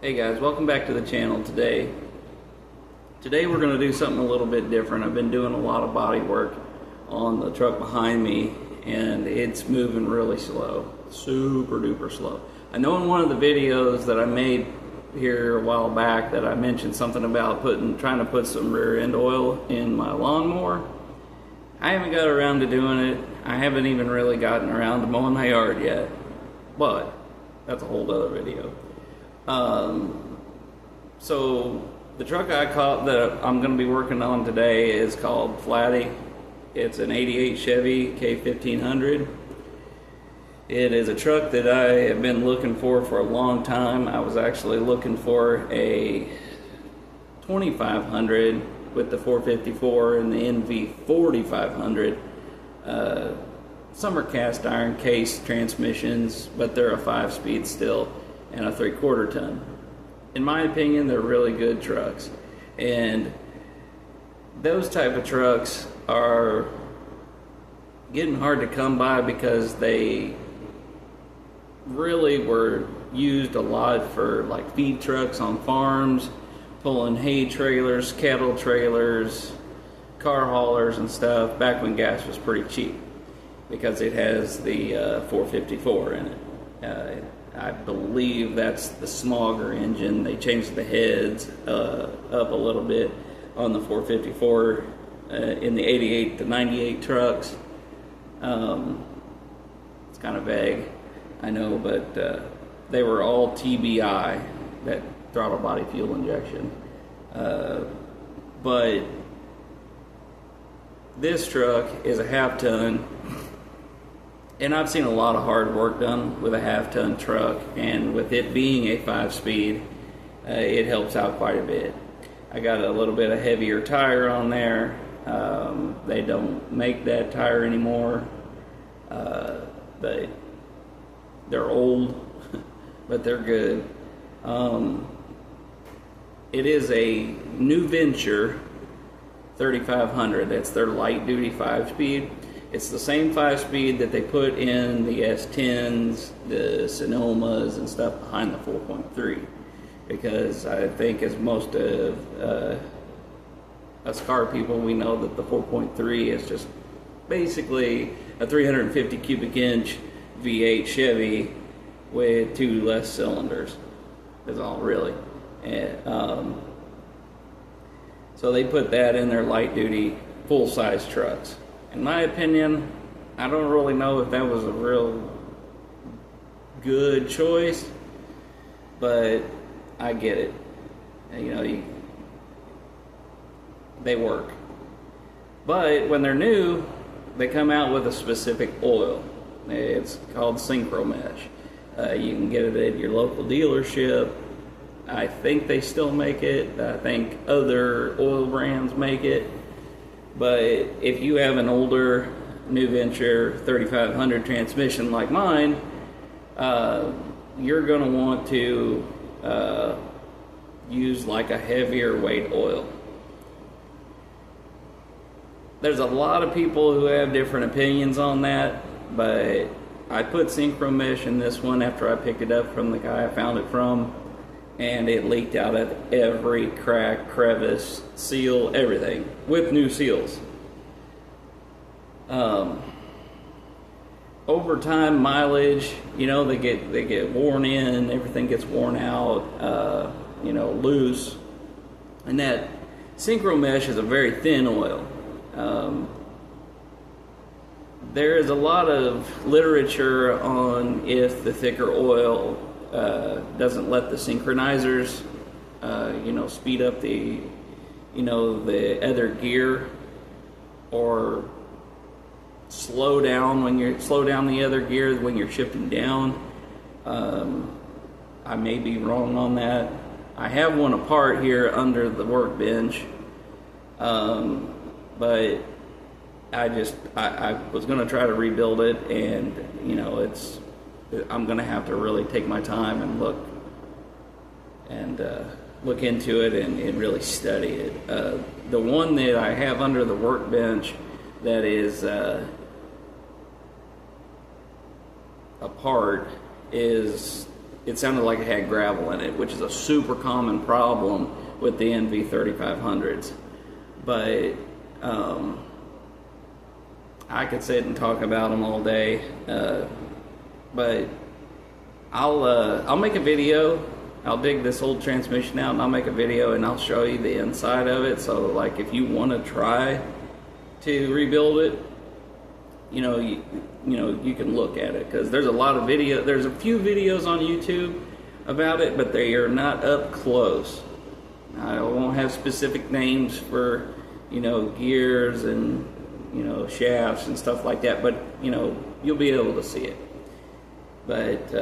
Hey guys, welcome back to the channel today. Today we're going to do something a little bit different. I've been doing a lot of body work on the truck behind me and it's moving really slow, super duper slow. I know in one of the videos that I made here a while back that I mentioned something about trying to put some rear end oil in my lawnmower. I haven't got around to doing it. I haven't even really gotten around to mowing my yard yet, but that's a whole other video. So the truck I caught that I'm going to be working on today is called Flatty. It's an 88 Chevy K1500. It is a truck that I have been looking for a long time. I was actually looking for a 2500 with the 454 and the NV3500 summer cast iron case transmissions, but they're a 5-speed still and a 3/4 ton. In my opinion, they're really good trucks, and those type of trucks are getting hard to come by because they really were used a lot for like feed trucks on farms, pulling hay trailers, cattle trailers, car haulers and stuff back when gas was pretty cheap, because it has the 454 in it. I believe that's the Smogger engine. They changed the heads up a little bit on the 454 in the 88 to 98 trucks. It's kind of vague, I know, but they were all TBI, that throttle body fuel injection. But this truck is a half-ton. And I've seen a lot of hard work done with a half-ton truck, and with it being a 5-speed, it helps out quite a bit. I got a little bit of heavier tire on there. They don't make that tire anymore. They're old, but they're good. It is a New Venture 3500. That's their light-duty 5-speed. It's the same 5-speed that they put in the S10s, the Sonomas, and stuff behind the 4.3. Because I think, as most of us car people, we know that the 4.3 is just basically a 350 cubic inch V8 Chevy with 2 less cylinders. That's all, really. And, so they put that in their light-duty, full-size trucks. In my opinion, I don't really know if that was a real good choice, but I get it. You know, they work. But when they're new, they come out with a specific oil. It's called Synchro Mesh. You can get it at your local dealership. I think they still make it. I think other oil brands make it. But if you have an older New Venture 3500 transmission like mine, you're going to want to use like a heavier weight oil. There's a lot of people who have different opinions on that, but I put Synchro Mesh in this one after I picked it up from the guy I found it from, and it leaked out at every crack, crevice, seal, everything, with new seals. Over time, mileage, you know, they get worn in, everything gets worn out, you know, loose. And that Synchro Mesh is a very thin oil. There is a lot of literature on if the thicker oil doesn't let the synchronizers, you know, speed up the, you know, the other gear, or slow down the other gear when you're shifting down. I may be wrong on that. I have one apart here under the workbench, but I was going to try to rebuild it, and you know, I'm going to have to really take my time and look into it and really study it. The one that I have under the workbench that is apart is it sounded like it had gravel in it, which is a super common problem with the NV3500s. But I could sit and talk about them all day, but I'll make a video. I'll dig this old transmission out and I'll make a video and I'll show you the inside of it. So like if you want to try to rebuild it, you can look at it, because there's a lot of there's a few videos on YouTube about it, but they are not up close. I won't have specific names for gears and shafts and stuff like that, but you'll be able to see it. But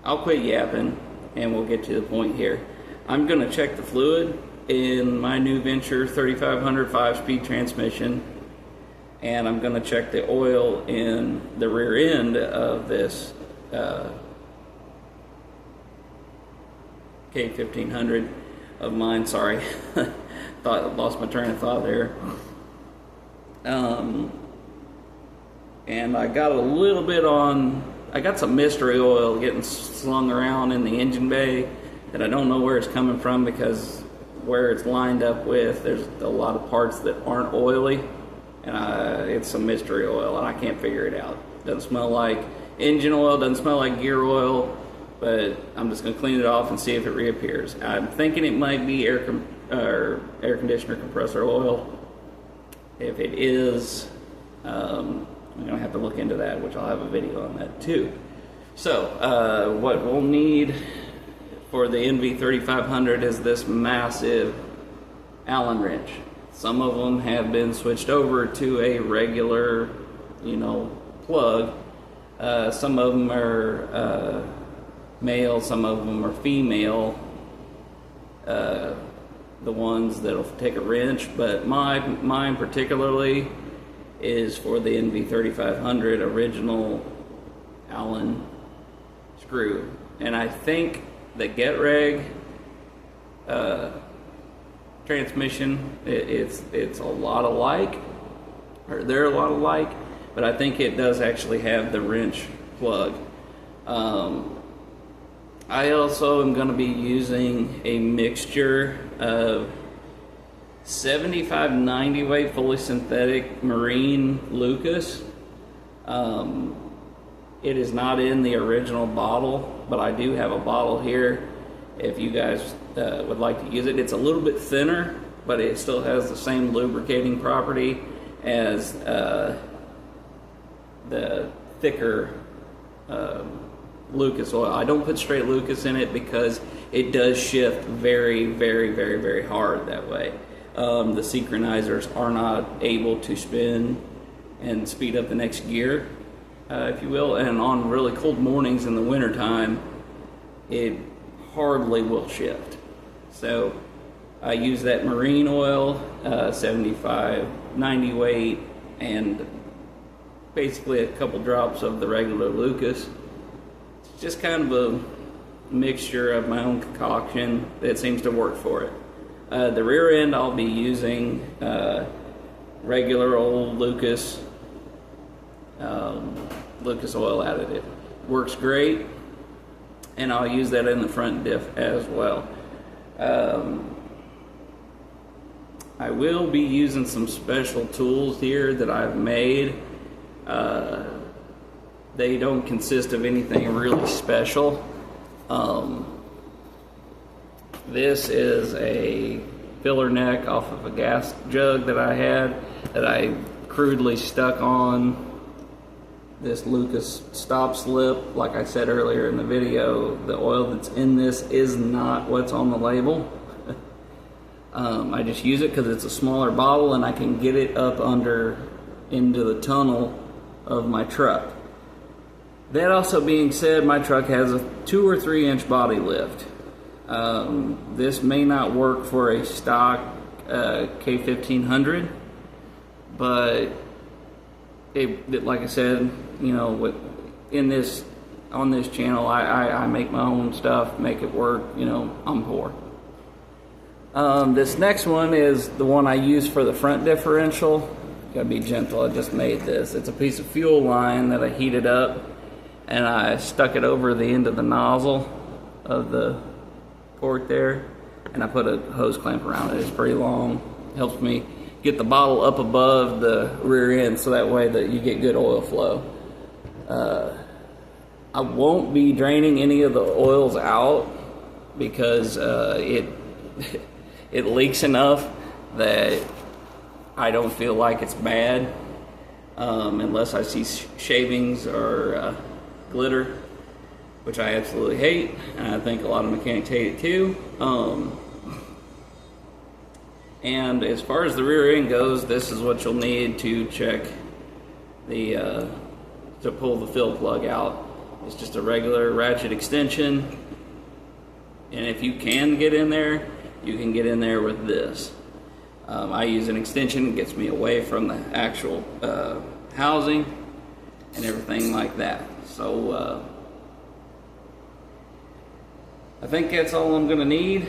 I'll quit yapping and we'll get to the point here. I'm going to check the fluid in my new Venture 3500 5-speed transmission, and I'm going to check the oil in the rear end of this K1500 of mine. Sorry, lost my train of thought there. And I got a little bit I got some mystery oil getting slung around in the engine bay that I don't know where it's coming from, because where it's lined up with, there's a lot of parts that aren't oily, and it's some mystery oil and I can't figure it out. Doesn't smell like engine oil, doesn't smell like gear oil, but I'm just going to clean it off and see if it reappears. I'm thinking it might be air conditioner compressor oil. If it is, I'm going to have to look into that, which I'll have a video on that too. So what we'll need for the NV3500 is this massive Allen wrench. Some of them have been switched over to a regular, plug. Some of them are male, some of them are female. The ones that'll take a wrench, but mine particularly is for the NV3500 original Allen screw. And I think the GetReg transmission, it's a lot alike, or they're a lot alike, but I think it does actually have the wrench plug. I also am going to be using a mixture of 75 90 weight fully synthetic marine Lucas. It is not in the original bottle, but I do have a bottle here if you guys would like to use it. It's a little bit thinner, but it still has the same lubricating property as the thicker Lucas oil. I don't put straight Lucas in it because it does shift very, very, very, very hard that way. The synchronizers are not able to spin and speed up the next gear, if you will, and on really cold mornings in the wintertime, it hardly will shift. So I use that marine oil, 75 90 weight, and basically a couple drops of the regular Lucas. It's just kind of a mixture of my own concoction that seems to work for it. The rear end I'll be using regular old Lucas oil additive. Works great, and I'll use that in the front diff as well. I will be using some special tools here that I've made. They don't consist of anything really special. This is a filler neck off of a gas jug that I had that I crudely stuck on this Lucas stop slip. Like I said earlier in the video, the oil that's in this is not what's on the label. I just use it because it's a smaller bottle and I can get it up into the tunnel of my truck. That also being said, my truck has a 2 or 3 inch body lift. This may not work for a stock K1500, but like I said, on this channel, I make my own stuff, make it work. I'm poor. This next one is the one I use for the front differential. Gotta be gentle. I just made this. It's a piece of fuel line that I heated up and I stuck it over the end of the nozzle of the port there, and I put a hose clamp around it. It's pretty long. Helps me get the bottle up above the rear end so that way that you get good oil flow. I won't be draining any of the oils out because it leaks enough that I don't feel like it's bad unless I see shavings or glitter, which I absolutely hate, and I think a lot of mechanics hate it too. And as far as the rear end goes, this is what you'll need to check the to pull the fill plug out. It's just a regular ratchet extension, and if you can get in there, you can get in there with this. I use an extension, it gets me away from the actual housing and everything like that. So I think that's all I'm going to need.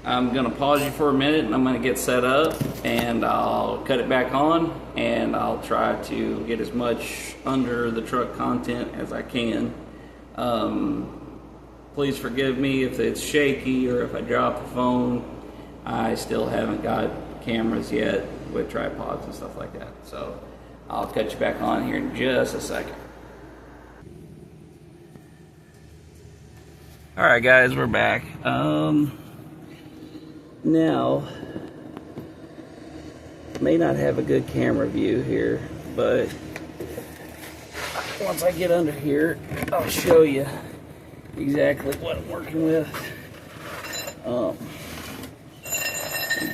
I'm going to pause you for a minute and I'm going to get set up, and I'll cut it back on, and I'll try to get as much under the truck content as I can. Please forgive me if it's shaky or if I drop the phone. I still haven't got cameras yet with tripods and stuff like that. So I'll cut you back on here in just a second. Alright guys, we're back. Now, may not have a good camera view here, but once I get under here, I'll show you exactly what I'm working with.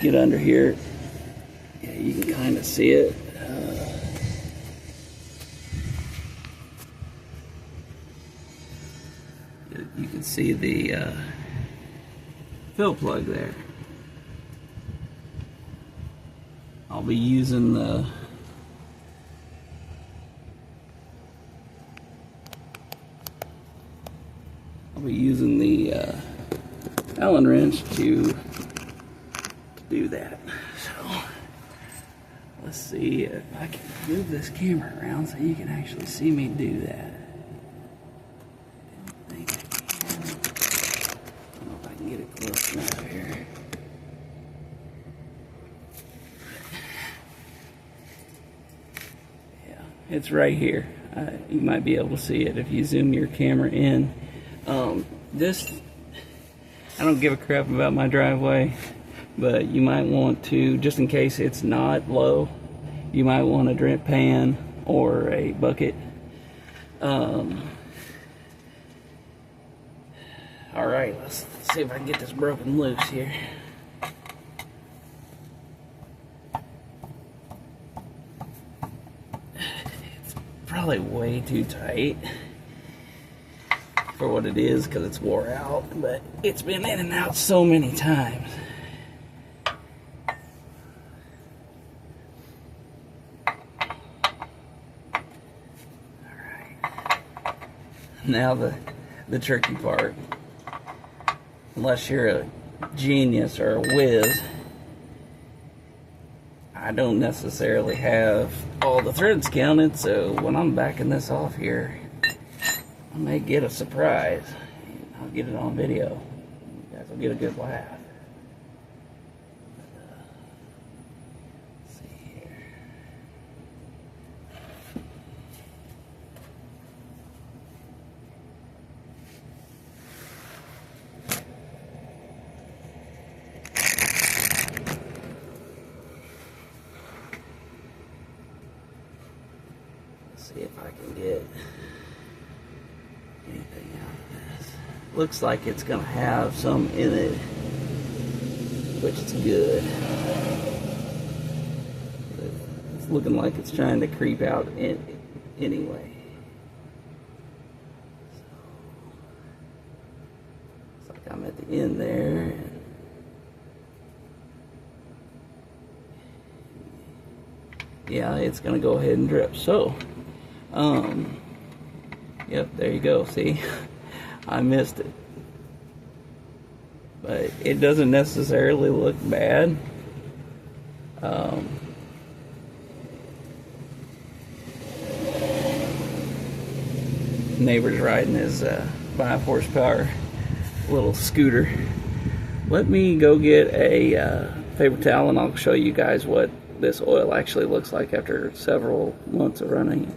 Get under here, yeah, you can kind of see it. You can see the fill plug there. I'll be using the Allen wrench to do that. So let's see if I can move this camera around so you can actually see me do that. I don't know if I can get it close enough here. Yeah, it's right here. You might be able to see it if you zoom your camera in. This, I don't give a crap about my driveway, but you might want to, just in case it's not low, you might want a drip pan or a bucket. Alright, let's see if I can get this broken loose here. It's probably way too tight for what it is because it's wore out, but it's been in and out so many times. Now the tricky part, unless you're a genius or a whiz, I don't necessarily have all the threads counted, so when I'm backing this off here, I may get a surprise. I'll get it on video. You guys will get a good laugh. Let's see here. See if I can get anything out of this. Looks like it's gonna have some in it, which is good. It's looking like it's trying to creep out anyway. So, looks like I'm at the end there. Yeah, it's gonna go ahead and drip. So, yep, there you go. See, I missed it, but it doesn't necessarily look bad. neighbor's riding his 5 horsepower little scooter. Let me go get a paper towel and I'll show you guys what this oil actually looks like after several months of running it.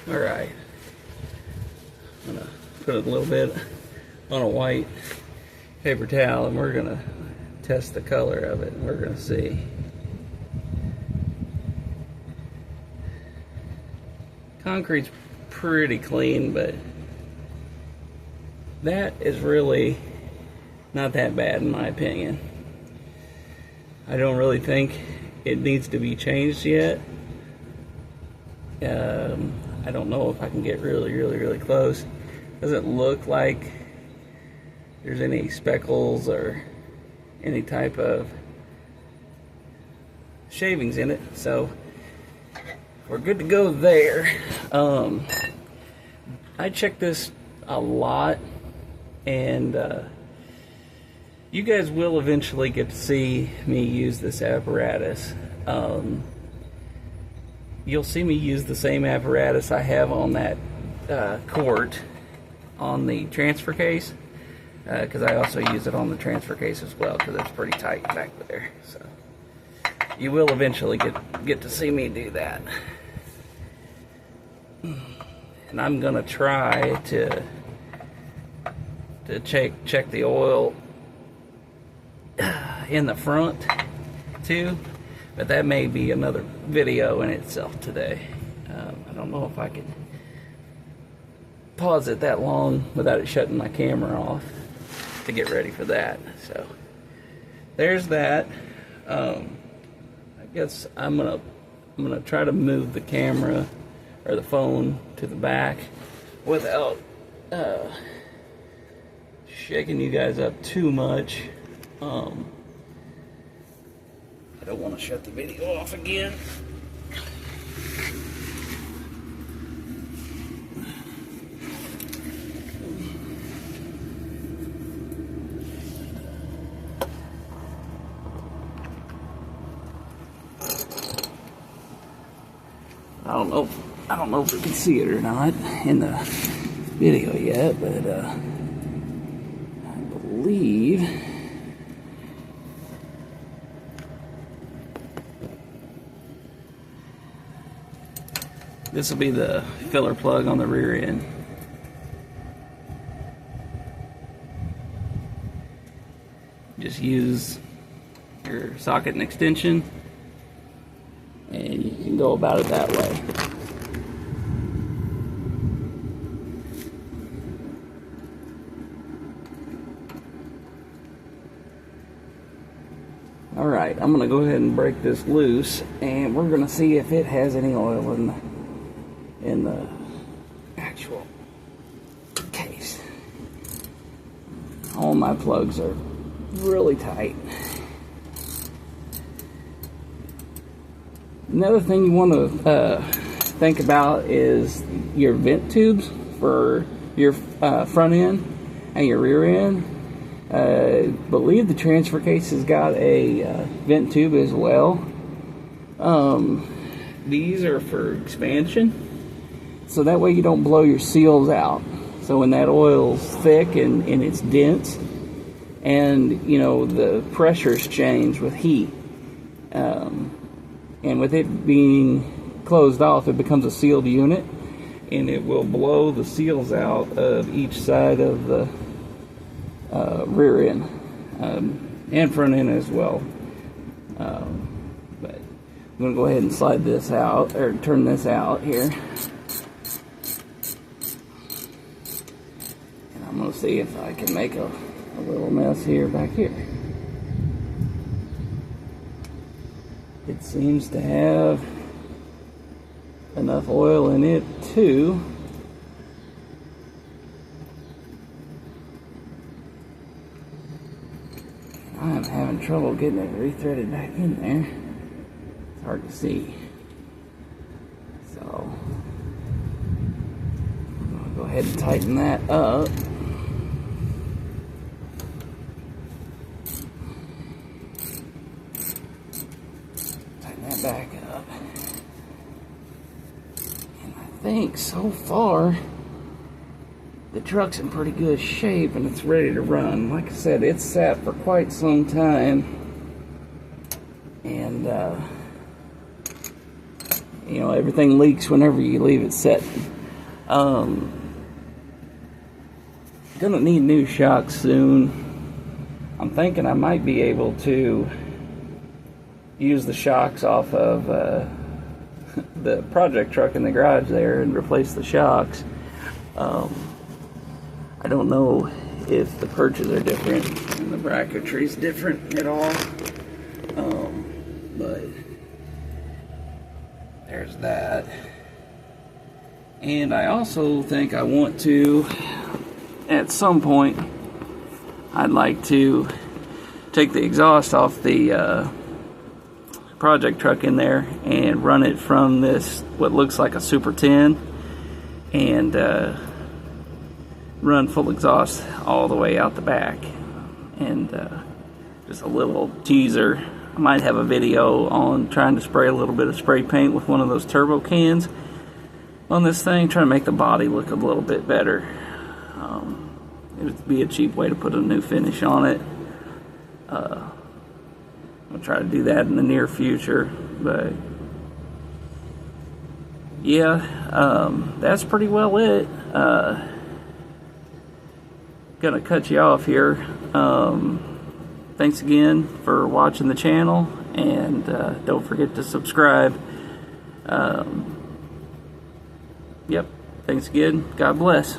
Alright, I'm going to put a little bit on a white paper towel and we're going to test the color of it and we're going to see. Concrete's pretty clean, but that is really not that bad in my opinion. I don't really think it needs to be changed yet. I don't know if I can get really close. Doesn't look like there's any speckles or any type of shavings in it, so we're good to go there. I check this a lot, and you guys will eventually get to see me use this apparatus. You'll see me use the same apparatus I have on that quart on the transfer case, because I also use it on the transfer case as well, because it's pretty tight back there. So you will eventually get to see me do that. And I'm gonna try to check the oil in the front too, but that may be another video in itself today. I don't know if I can pause it that long without it shutting my camera off to get ready for that. So there's that. I guess I'm gonna try to move the camera or the phone to the back without shaking you guys up too much. I don't want to shut the video off again. I don't know if we can see it or not in the video yet, but I believe this will be the filler plug on the rear end. Just use your socket and extension, and you can go about it that way. Alright, I'm going to go ahead and break this loose, and we're going to see if it has any oil in the actual case. All my plugs are really tight. Another thing you want to think about is your vent tubes for your front end and your rear end. I believe the transfer case has got a vent tube as well. These are for expansion, so that way you don't blow your seals out. So when that oil's thick and it's dense, and you know the pressures change with heat, and with it being closed off, it becomes a sealed unit, and it will blow the seals out of each side of the rear end and front end as well. But I'm going to go ahead and slide this out, or turn this out here. And I'm going to see if I can make a little mess here back here. It seems to have enough oil in it too. I'm having trouble getting it rethreaded back in there. It's hard to see. So I'm going to go ahead and tighten that up. Tighten that back up. like so far the truck's in pretty good shape and it's ready to run. Like I said, it's sat for quite some time, and you know, everything leaks whenever you leave it sitting. Gonna need new shocks soon. I'm thinking I might be able to use the shocks off of the project truck in the garage there and replace the shocks. I don't know if the perches are different and the bracketry is different at all, but there's that. And I also think I want to, at some point, I'd like to take the exhaust off the project truck in there and run it from this, what looks like a Super 10, and run full exhaust all the way out the back. And just a little teaser, I might have a video on trying to spray a little bit of spray paint with one of those turbo cans on this thing, trying to make the body look a little bit better. It would be a cheap way to put a new finish on it. I'll try to do that in the near future, but yeah, that's pretty well it. Gonna cut you off here. Thanks again for watching the channel, and don't forget to subscribe. Yep, thanks again. God bless.